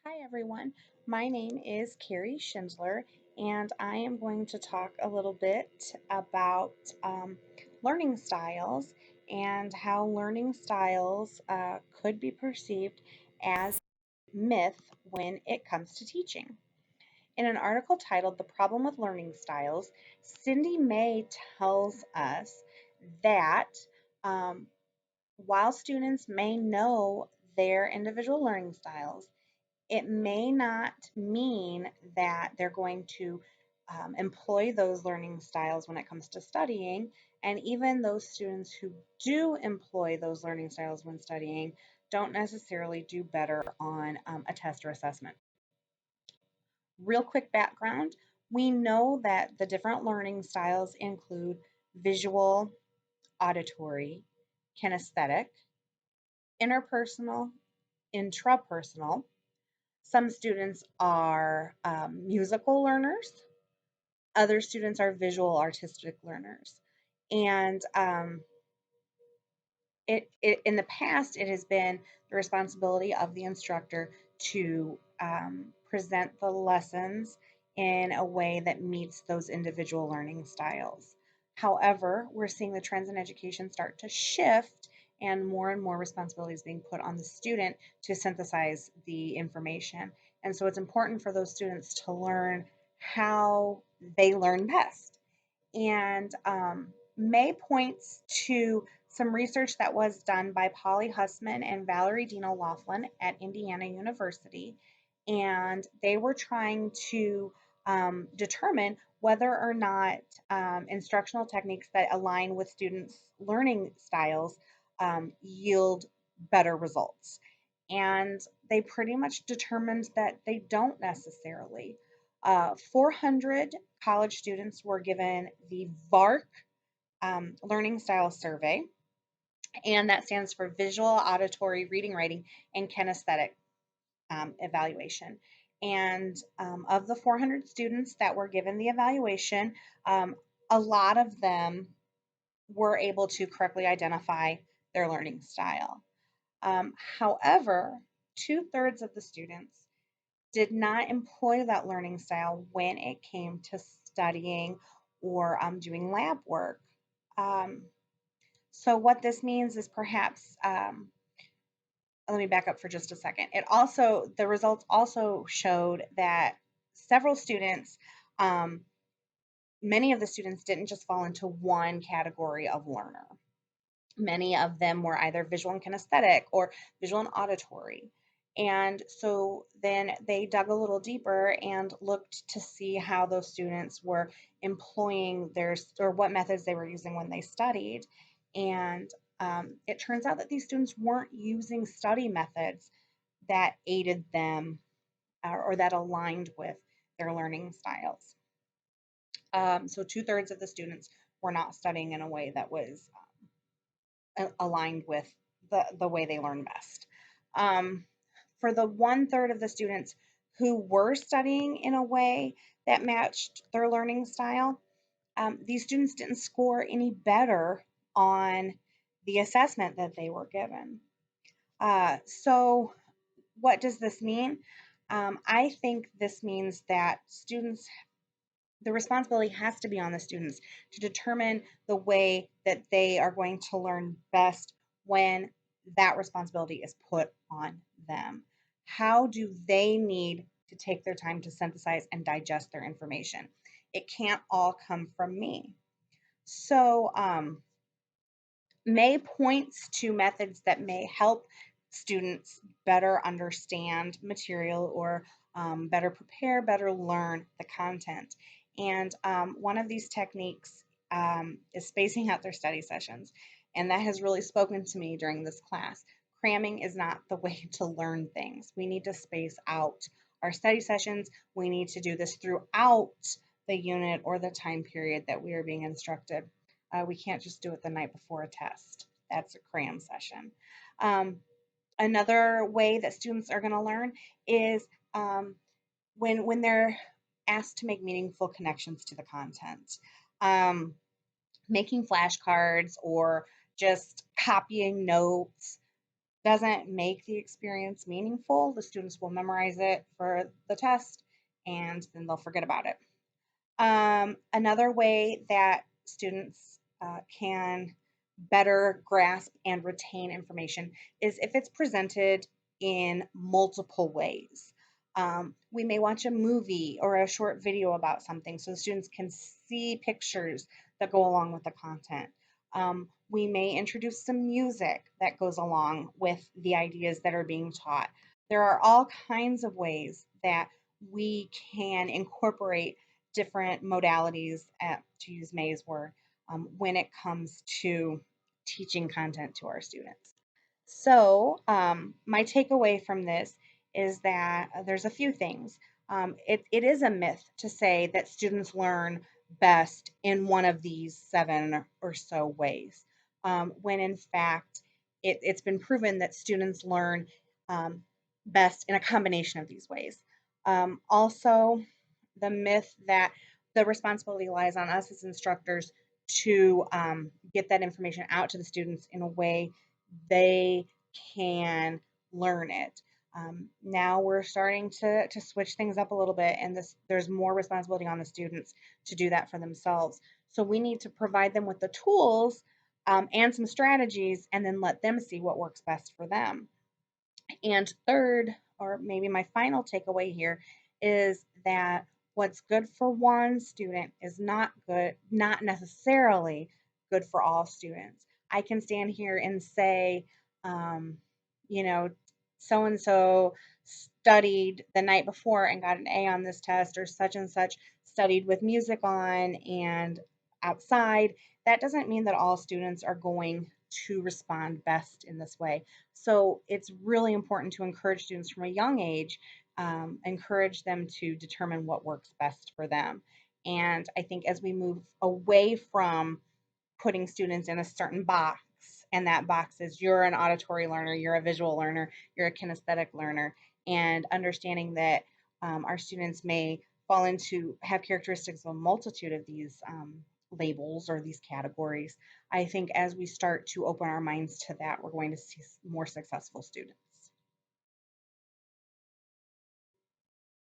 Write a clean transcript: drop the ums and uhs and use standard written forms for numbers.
Hi everyone, my name is Carrie Schindler, and I am going to talk a little bit about learning styles and how learning styles could be perceived as myth when it comes to teaching. In an article titled The Problem with Learning Styles, Cindy May tells us that um, while students may know their individual learning styles, it may not mean that they're going to employ those learning styles when it comes to studying. And even those students who do employ those learning styles when studying don't necessarily do better on a test or assessment. Real quick background, we know that the different learning styles include visual, auditory, kinesthetic, interpersonal, intrapersonal. Some students are musical learners, other students are visual artistic learners. And in the past, it has been the responsibility of the instructor to present the lessons in a way that meets those individual learning styles. However, we're seeing the trends in education start to shift and more responsibilities being put on the student to synthesize the information. And so it's important for those students to learn how they learn best. And May points to some research that was done by Polly Hussman and Valerie Dino Laughlin at Indiana University. And they were trying to determine whether or not instructional techniques that align with students' learning styles yield better results. And they pretty much determined that they don't necessarily. 400 college students were given the VARC Learning Style Survey, and that stands for Visual, Auditory, Reading, Writing, and Kinesthetic Evaluation. And of the 400 students that were given the evaluation, a lot of them were able to correctly identify their learning style. However, two-thirds of the students did not employ that learning style when it came to studying or doing lab work. Um, so what this means is perhaps, let me back up for just a second. The results also showed that several students, um, many of the students didn't just fall into one category of learner. Many of them were either visual and kinesthetic or visual and auditory. And so then they dug a little deeper and looked to see how those students were employing or what methods they were using when they studied. And it turns out that these students weren't using study methods that aided them or that aligned with their learning styles. So two-thirds of the students were not studying in a way that was aligned with the way they learn best. Um, for the one-third of the students who were studying in a way that matched their learning style, these students didn't score any better on the assessment that they were given. So, what does this mean? I think this means that the responsibility has to be on the students to determine the way that they are going to learn best when that responsibility is put on them. How do they need to take their time to synthesize and digest their information? It can't all come from me. So, May points to methods that may help students better understand material or better prepare, better learn the content. And one of these techniques is spacing out their study sessions. And that has really spoken to me during this class. Cramming is not the way to learn things. We need to space out our study sessions. We need to do this throughout the unit or the time period that we are being instructed. We can't just do it the night before a test. That's a cram session. Um, Another way that students are going to learn is when they're asked to make meaningful connections to the content. Um, Making flashcards or just copying notes doesn't make the experience meaningful, the students will memorize it for the test and then they'll forget about it. Another way that students can better grasp and retain information is if it's presented in multiple ways. We may watch a movie or a short video about something so the students can see pictures that go along with the content. We may introduce some music that goes along with the ideas that are being taught. There are all kinds of ways that we can incorporate different modalities, to use May's word, when it comes to teaching content to our students. So, my takeaway from this is that there's a few things. It is a myth to say that students learn best in one of these seven or so ways, when in fact, it's been proven that students learn um, best in a combination of these ways. Also, the myth that the responsibility lies on us as instructors to get that information out to the students in a way they can learn it. Now we're starting to switch things up a little bit, and there's more responsibility on the students to do that for themselves. So we need to provide them with the tools and some strategies, and then let them see what works best for them. And third, or maybe my final takeaway here, is that what's good for one student is not necessarily good for all students. I can stand here and say, um, you know, so and so studied the night before and got an A on this test, or such and such studied with music on and outside. That doesn't mean that all students are going to respond best in this way. So it's really important to encourage students from a young age, encourage them to determine what works best for them. And I think as we move away from putting students in a certain box, and that box is you're an auditory learner, you're a visual learner, you're a kinesthetic learner, and understanding that our students may fall into have characteristics of a multitude of these labels or these categories. I think as we start to open our minds to that, we're going to see more successful students.